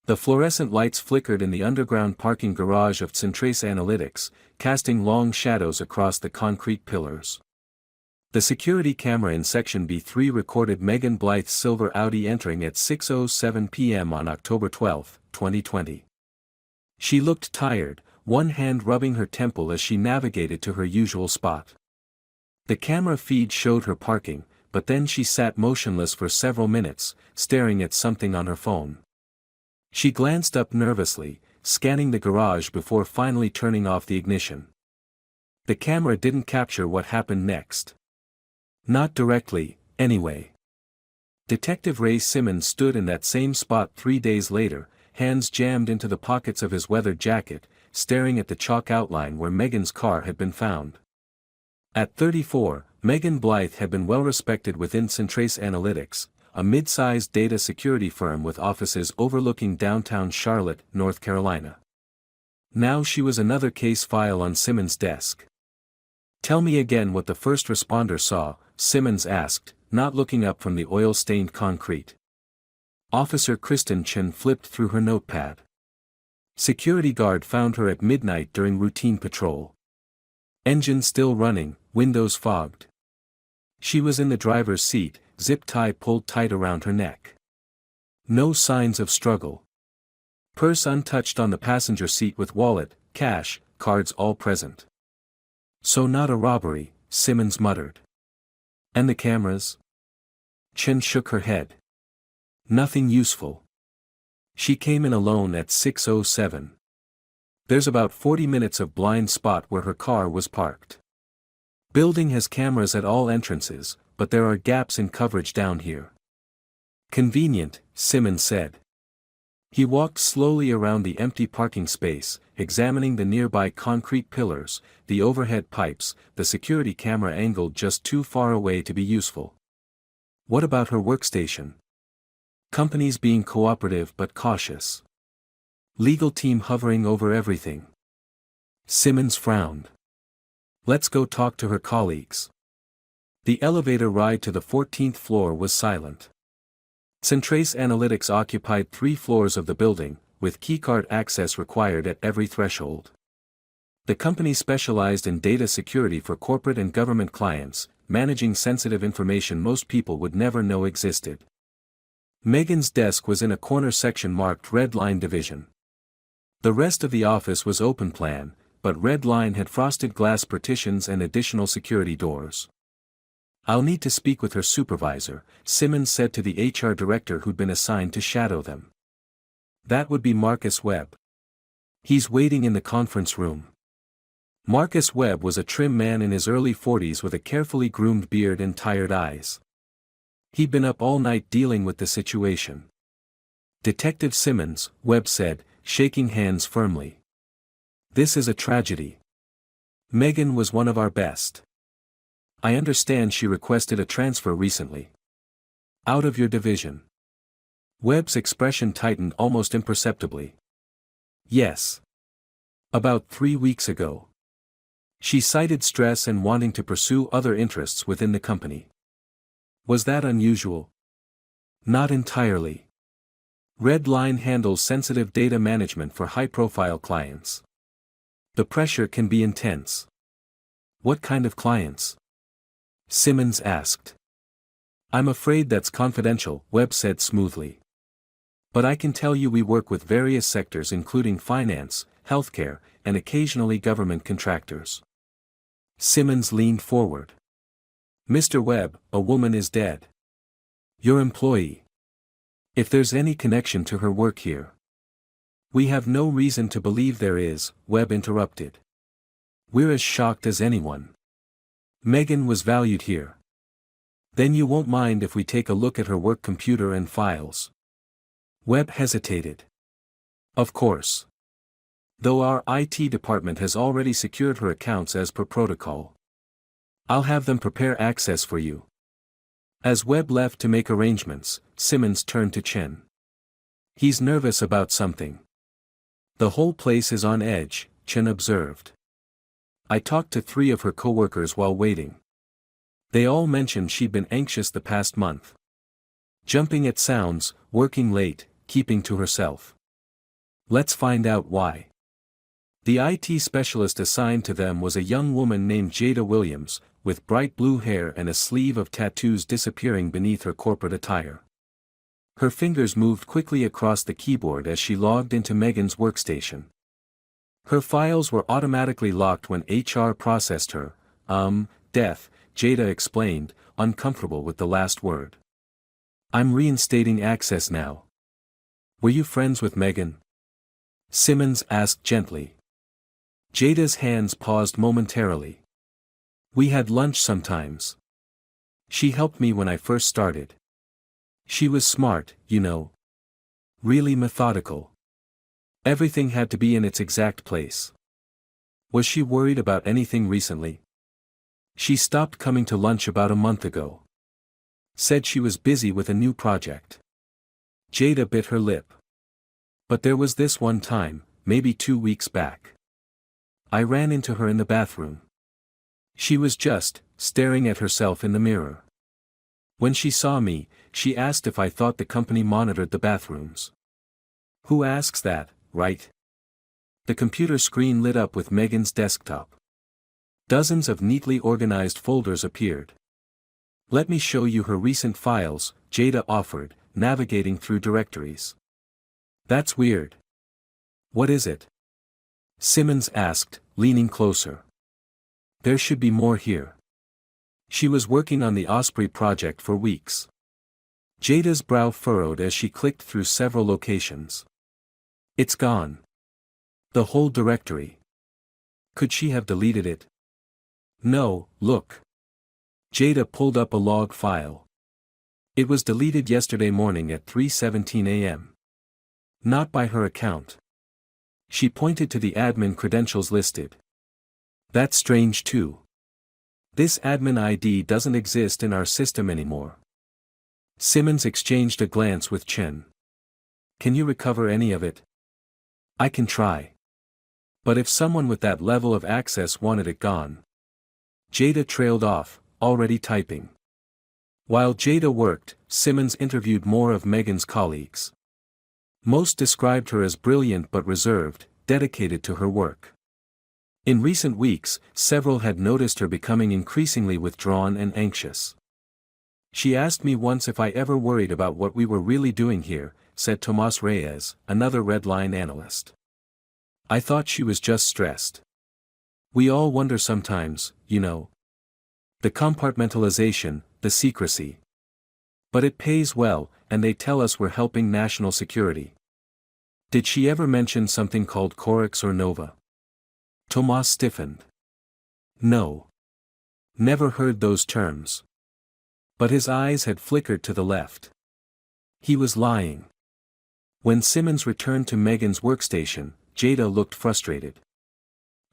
The fluorescent lights flickered in the underground parking garage of Centrace Analytics, casting long shadows across the concrete pillars. The security camera in Section B3 recorded Megan Blythe's silver Audi entering at 6:07 p.m. on October 12, 2020. She looked tired, one hand rubbing her temple as she navigated to her usual spot. The camera feed showed her parking, but then she sat motionless for several minutes, staring at something on her phone. She glanced up nervously, scanning the garage before finally turning off the ignition. The camera didn't capture what happened next. Not directly, anyway. Detective Ray Simmons stood in that same spot 3 days later, hands jammed into the pockets of his weather jacket, staring at the chalk outline where Megan's car had been found. At 34, Megan Blythe had been well respected within Centrace Analytics, a mid-sized data security firm with offices overlooking downtown Charlotte, North Carolina. Now she was another case file on Simmons' desk. "Tell me again what the first responder saw," Simmons asked, not looking up from the oil-stained concrete. Officer Kristen Chen flipped through her notepad. "Security guard found her at midnight during routine patrol. Engine still running, windows fogged. She was in the driver's seat, zip tie pulled tight around her neck. No signs of struggle. Purse untouched on the passenger seat with wallet, cash, cards all present." "So not a robbery," Simmons muttered. "And the cameras?" Chen shook her head. "Nothing useful. She came in alone at 6:07. There's about 40 minutes of blind spot where her car was parked. Building has cameras at all entrances, but there are gaps in coverage down here." "Convenient," Simmons said. He walked slowly around the empty parking space, examining the nearby concrete pillars, the overhead pipes, the security camera angled just too far away to be useful. "What about her workstation?" "Company's being cooperative but cautious. Legal team hovering over everything." Simmons frowned. "Let's go talk to her colleagues." The elevator ride to the 14th floor was silent. Centrace Analytics occupied 3 floors of the building, with keycard access required at every threshold. The company specialized in data security for corporate and government clients, managing sensitive information most people would never know existed. Megan's desk was in a corner section marked Red Line Division. The rest of the office was open plan, but Red Line had frosted glass partitions and additional security doors. "I'll need to speak with her supervisor," Simmons said to the HR director who'd been assigned to shadow them. "That would be Marcus Webb. He's waiting in the conference room." Marcus Webb was a trim man in his early 40s with a carefully groomed beard and tired eyes. He'd been up all night dealing with the situation. "Detective Simmons," Webb said, shaking hands firmly. "This is a tragedy. Megan was one of our best. I understand she requested a transfer recently. Out of your division." Webb's expression tightened almost imperceptibly. "Yes. About 3 weeks ago. She cited stress and wanting to pursue other interests within the company." "Was that unusual?" "Not entirely. Red Line handles sensitive data management for high-profile clients. The pressure can be intense." "What kind of clients?" Simmons asked. "I'm afraid that's confidential," Webb said smoothly. "But I can tell you we work with various sectors including finance, healthcare, and occasionally government contractors." Simmons leaned forward. "Mr. Webb, a woman is dead. Your employee. If there's any connection to her work here." "We have no reason to believe there is," Webb interrupted. "We're as shocked as anyone. Megan was valued here." "Then you won't mind if we take a look at her work computer and files?" Webb hesitated. "Of course. Though our IT department has already secured her accounts as per protocol. I'll have them prepare access for you." As Webb left to make arrangements, Simmons turned to Chen. "He's nervous about something." "The whole place is on edge," Chen observed. "I talked to 3 of her coworkers while waiting. They all mentioned she'd been anxious the past month. Jumping at sounds, working late, keeping to herself. Let's find out why. The IT specialist assigned to them was a young woman named Jada Williams, with bright blue hair and a sleeve of tattoos disappearing beneath her corporate attire. Her fingers moved quickly across the keyboard as she logged into Megan's workstation. Her files were automatically locked when HR processed her death, Jada explained, uncomfortable with the last word. I'm reinstating access now. Were you friends with Megan? Simmons asked gently. Jada's hands paused momentarily. We had lunch sometimes. She helped me when I first started. She was smart, you know. Really methodical. Everything had to be in its exact place. Was she worried about anything recently? She stopped coming to lunch about a month ago. Said she was busy with a new project. Jada bit her lip. But there was this one time, maybe 2 weeks back. I ran into her in the bathroom. She was just staring at herself in the mirror. When she saw me, she asked if I thought the company monitored the bathrooms. Who asks that, right? The computer screen lit up with Megan's desktop. Dozens of neatly organized folders appeared. Let me show you her recent files, Jada offered, navigating through directories. That's weird. What is it? Simmons asked, leaning closer. There should be more here. She was working on the Osprey project for weeks. Jada's brow furrowed as she clicked through several locations. It's gone. The whole directory. Could she have deleted it? No, look. Jada pulled up a log file. It was deleted yesterday morning at 3:17 a.m. Not by her account. She pointed to the admin credentials listed. That's strange too. This admin ID doesn't exist in our system anymore. Simmons exchanged a glance with Chen. Can you recover any of it? I can try. But if someone with that level of access wanted it gone. Jada trailed off, already typing. While Jada worked, Simmons interviewed more of Megan's colleagues. Most described her as brilliant but reserved, dedicated to her work. In recent weeks, several had noticed her becoming increasingly withdrawn and anxious. She asked me once if I ever worried about what we were really doing here, said Tomas Reyes, another Red Line analyst. I thought she was just stressed. We all wonder sometimes, you know. The compartmentalization, the secrecy. But it pays well, and they tell us we're helping national security. Did she ever mention something called Corex or Nova? Tomas stiffened. No. Never heard those terms. But his eyes had flickered to the left. He was lying. When Simmons returned to Megan's workstation, Jada looked frustrated.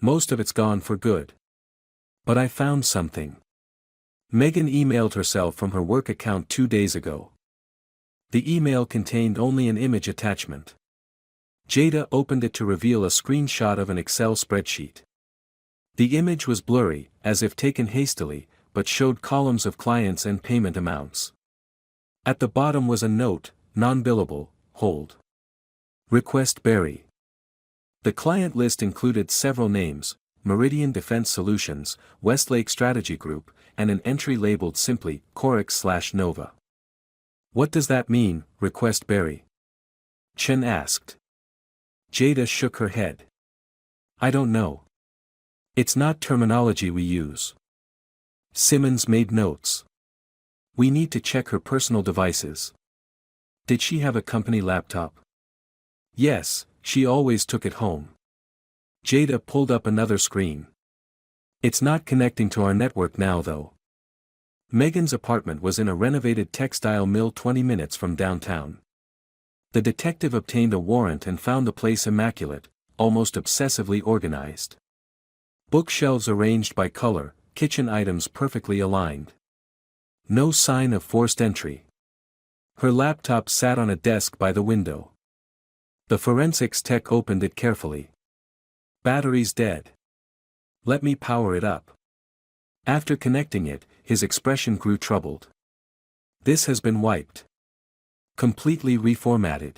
Most of it's gone for good. But I found something. Megan emailed herself from her work account 2 days ago. The email contained only an image attachment. Jada opened it to reveal a screenshot of an Excel spreadsheet. The image was blurry, as if taken hastily, but showed columns of clients and payment amounts. At the bottom was a note, non-billable, hold. Request Barry. The client list included several names, Meridian Defense Solutions, Westlake Strategy Group, and an entry labeled simply, Corex/Nova. What does that mean, Request Barry? Chen asked. Jada shook her head. I don't know. It's not terminology we use. Simmons made notes. We need to check her personal devices. Did she have a company laptop? Yes, she always took it home. Jada pulled up another screen. It's not connecting to our network now though. Megan's apartment was in a renovated textile mill 20 minutes from downtown. The detective obtained a warrant and found the place immaculate, almost obsessively organized. Bookshelves arranged by color, kitchen items perfectly aligned. No sign of forced entry. Her laptop sat on a desk by the window. The forensics tech opened it carefully. Battery's dead. Let me power it up. After connecting it, his expression grew troubled. This has been wiped. Completely reformatted.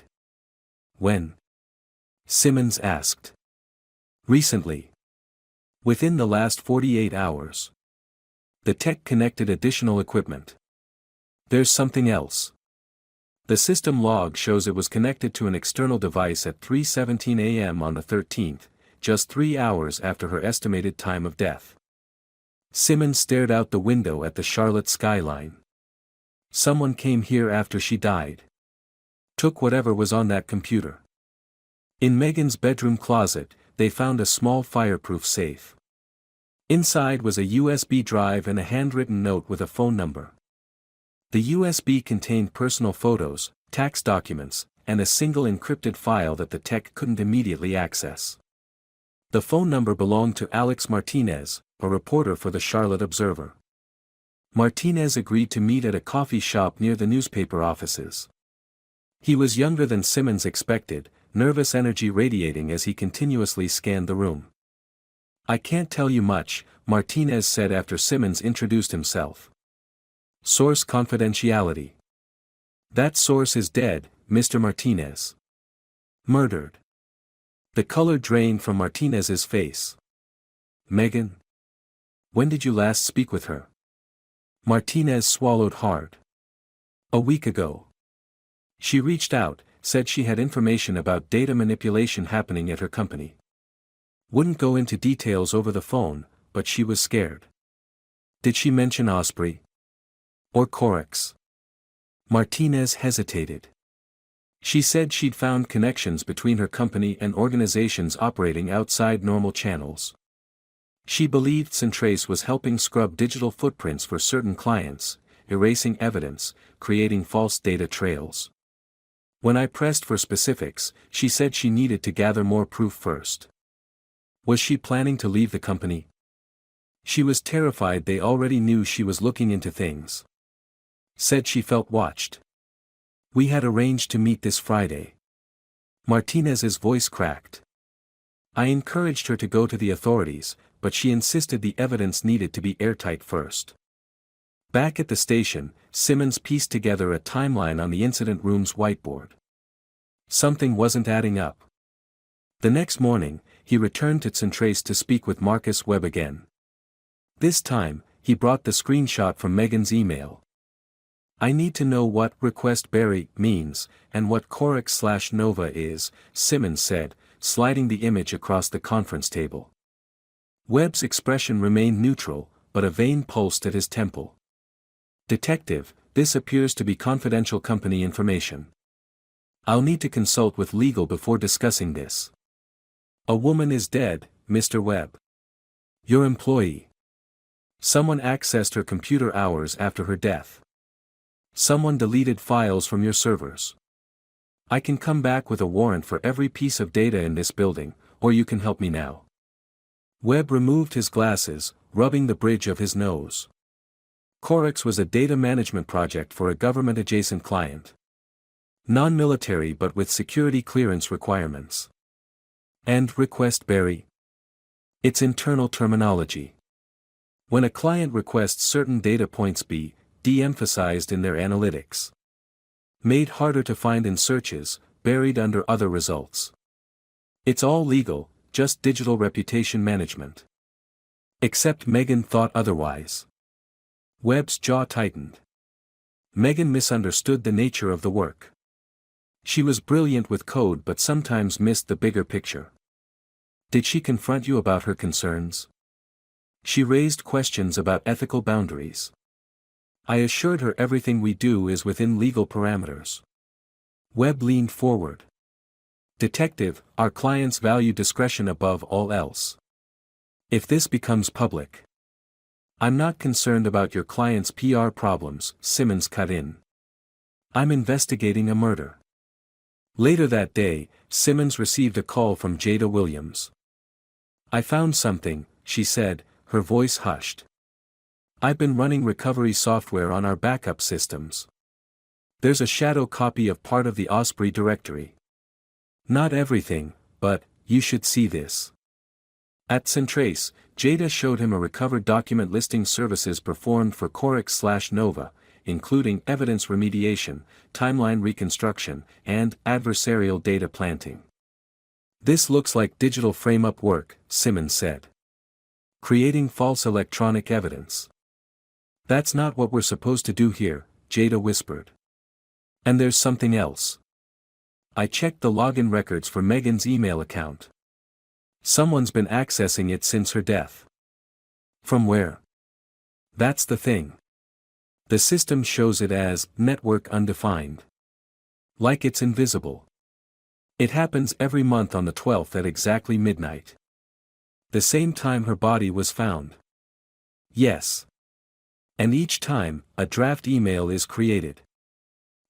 When? Simmons asked. Recently. Within the last 48 hours. The tech connected additional equipment. There's something else. The system log shows it was connected to an external device at 3:17 a.m. on the 13th, just 3 hours after her estimated time of death. Simmons stared out the window at the Charlotte skyline. Someone came here after she died. Took whatever was on that computer. In Megan's bedroom closet, they found a small fireproof safe. Inside was a USB drive and a handwritten note with a phone number. The USB contained personal photos, tax documents, and a single encrypted file that the tech couldn't immediately access. The phone number belonged to Alex Martinez, a reporter for the Charlotte Observer. Martinez agreed to meet at a coffee shop near the newspaper offices. He was younger than Simmons expected, nervous energy radiating as he continuously scanned the room. "I can't tell you much," Martinez said after Simmons introduced himself. "Source confidentiality." "That source is dead, Mr. Martinez." "Murdered." The color drained from Martinez's face. "Megan? When did you last speak with her?" Martinez swallowed hard. "A week ago. She reached out, said she had information about data manipulation happening at her company. Wouldn't go into details over the phone, but she was scared." "Did she mention Osprey? Or Corex?" Martinez hesitated. "She said she'd found connections between her company and organizations operating outside normal channels. She believed Centrace was helping scrub digital footprints for certain clients, erasing evidence, creating false data trails. When I pressed for specifics, she said she needed to gather more proof first." "Was she planning to leave the company?" "She was terrified they already knew she was looking into things. Said she felt watched. We had arranged to meet this Friday." Martinez's voice cracked. "I encouraged her to go to the authorities, but she insisted the evidence needed to be airtight first." Back at the station, Simmons pieced together a timeline on the incident room's whiteboard. Something wasn't adding up. The next morning, he returned to Centrace to speak with Marcus Webb again. This time, he brought the screenshot from Megan's email. "I need to know what request Barry means, and what Corex/Nova is," Simmons said, sliding the image across the conference table. Webb's expression remained neutral, but a vein pulsed at his temple. "Detective, this appears to be confidential company information. I'll need to consult with legal before discussing this." "A woman is dead, Mr. Webb. Your employee. Someone accessed her computer hours after her death. Someone deleted files from your servers. I can come back with a warrant for every piece of data in this building, or you can help me now." Webb removed his glasses, rubbing the bridge of his nose. Corex was a data management project for a government-adjacent client. Non-military but with security clearance requirements. And request Barry? It's internal terminology. When a client requests certain data points be de-emphasized in their analytics. Made harder to find in searches, buried under other results. It's all legal, just digital reputation management. Except Megan thought otherwise. Webb's jaw tightened. Megan misunderstood the nature of the work. She was brilliant with code but sometimes missed the bigger picture. Did she confront you about her concerns? She raised questions about ethical boundaries. I assured her everything we do is within legal parameters. Webb leaned forward. Detective, our clients value discretion above all else. If this becomes public. I'm not concerned about your client's PR problems, Simmons cut in. I'm investigating a murder. Later that day, Simmons received a call from Jada Williams. I found something, she said, her voice hushed. I've been running recovery software on our backup systems. There's a shadow copy of part of the Osprey directory. Not everything, but, you should see this. At Centrace, Jada showed him a recovered document listing services performed for Corex/Nova, including evidence remediation, timeline reconstruction, and adversarial data planting. "This looks like digital frame-up work," Simmons said. "Creating false electronic evidence." "That's not what we're supposed to do here," Jada whispered. "And there's something else. I checked the login records for Megan's email account. Someone's been accessing it since her death." "From where?" "That's the thing. The system shows it as network undefined. Like it's invisible. It happens every month on the 12th at exactly midnight. The same time her body was found." "Yes. And each time, a draft email is created.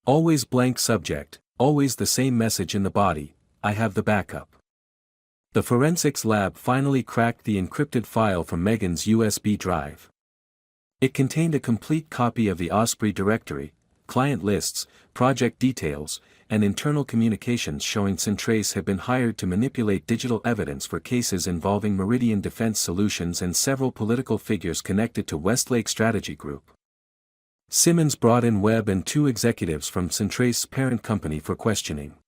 Always blank subject, always the same message in the body, 'I have the backup.'" The forensics lab finally cracked the encrypted file from Megan's USB drive. It contained a complete copy of the Osprey directory, client lists, project details, and internal communications showing Centrace had been hired to manipulate digital evidence for cases involving Meridian Defense Solutions and several political figures connected to Westlake Strategy Group. Simmons brought in Webb and 2 executives from Centrace's parent company for questioning.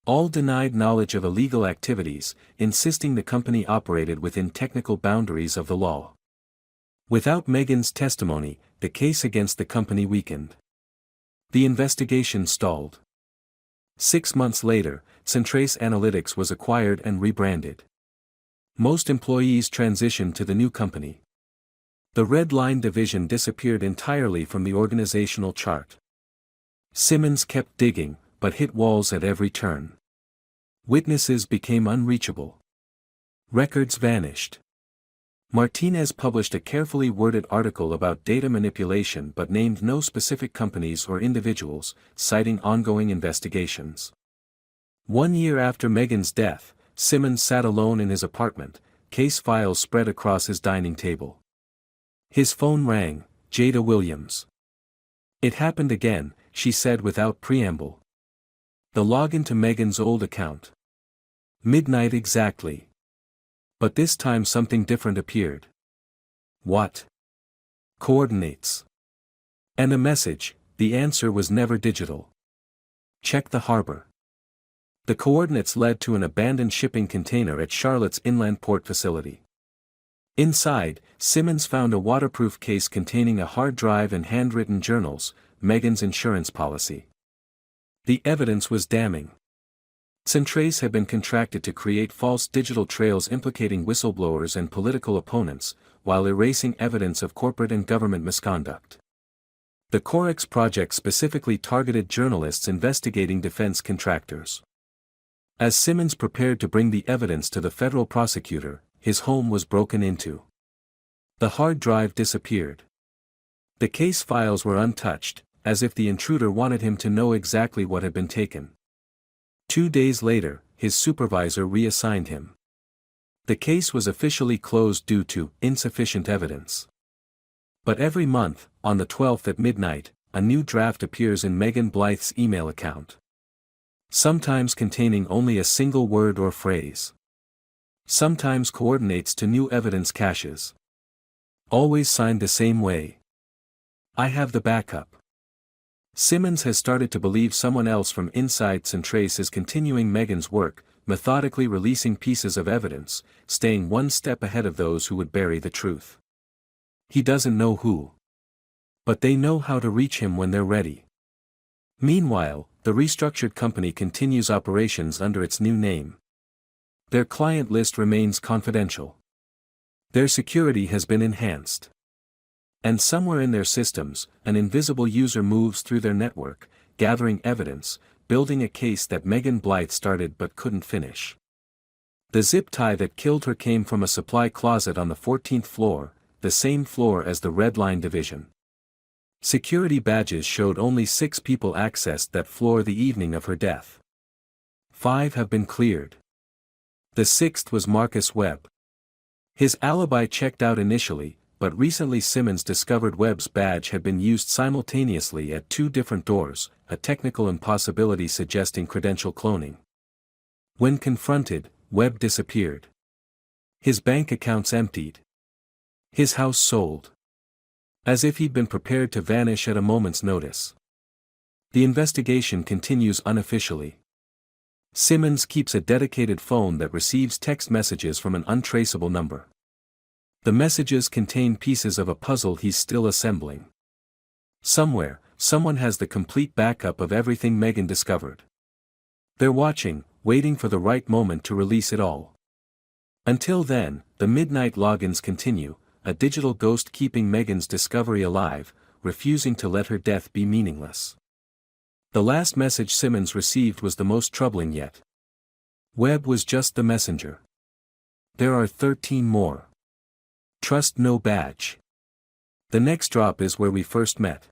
All denied knowledge of illegal activities, insisting the company operated within technical boundaries of the law. Without Megan's testimony, the case against the company weakened. The investigation stalled. 6 months later, Centrace Analytics was acquired and rebranded. Most employees transitioned to the new company. The Red Line division disappeared entirely from the organizational chart. Simmons kept digging, but hit walls at every turn. Witnesses became unreachable. Records vanished. Martinez published a carefully worded article about data manipulation but named no specific companies or individuals, citing ongoing investigations. 1 year after Megan's death, Simmons sat alone in his apartment, case files spread across his dining table. His phone rang, Jada Williams. "It happened again," she said without preamble. "The login to Megan's old account. Midnight exactly. But this time something different appeared." "What?" "Coordinates. And a message. The answer was never digital. Check the harbor." The coordinates led to an abandoned shipping container at Charlotte's inland port facility. Inside, Simmons found a waterproof case containing a hard drive and handwritten journals, Megan's insurance policy. The evidence was damning. Centrace had been contracted to create false digital trails implicating whistleblowers and political opponents, while erasing evidence of corporate and government misconduct. The Corex project specifically targeted journalists investigating defense contractors. As Simmons prepared to bring the evidence to the federal prosecutor, his home was broken into. The hard drive disappeared. The case files were untouched, as if the intruder wanted him to know exactly what had been taken. 2 days later, his supervisor reassigned him. The case was officially closed due to insufficient evidence. But every month, on the 12th at midnight, a new draft appears in Megan Blythe's email account. Sometimes containing only a single word or phrase. Sometimes coordinates to new evidence caches. Always signed the same way. "I have the backup." Simmons has started to believe someone else from inside Centrace is continuing Megan's work, methodically releasing pieces of evidence, staying one step ahead of those who would bury the truth. He doesn't know who. But they know how to reach him when they're ready. Meanwhile, the restructured company continues operations under its new name. Their client list remains confidential. Their security has been enhanced. And somewhere in their systems, an invisible user moves through their network, gathering evidence, building a case that Megan Blythe started but couldn't finish. The zip tie that killed her came from a supply closet on the 14th floor, the same floor as the Red Line division. Security badges showed only 6 people accessed that floor the evening of her death. 5 have been cleared. The 6th was Marcus Webb. His alibi checked out initially, but recently Simmons discovered Webb's badge had been used simultaneously at 2 different doors, a technical impossibility suggesting credential cloning. When confronted, Webb disappeared. His bank accounts emptied. His house sold. As if he'd been prepared to vanish at a moment's notice. The investigation continues unofficially. Simmons keeps a dedicated phone that receives text messages from an untraceable number. The messages contain pieces of a puzzle he's still assembling. Somewhere, someone has the complete backup of everything Megan discovered. They're watching, waiting for the right moment to release it all. Until then, the midnight logins continue, a digital ghost keeping Megan's discovery alive, refusing to let her death be meaningless. The last message Simmons received was the most troubling yet. Webb was just the messenger. There are 13 more. Trust no badge. The next drop is where we first met.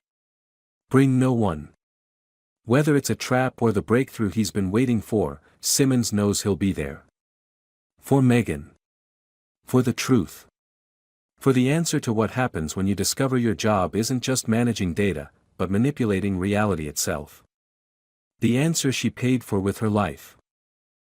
Bring no one. Whether it's a trap or the breakthrough he's been waiting for, Simmons knows he'll be there. For Megan. For the truth. For the answer to what happens when you discover your job isn't just managing data, but manipulating reality itself. The answer she paid for with her life.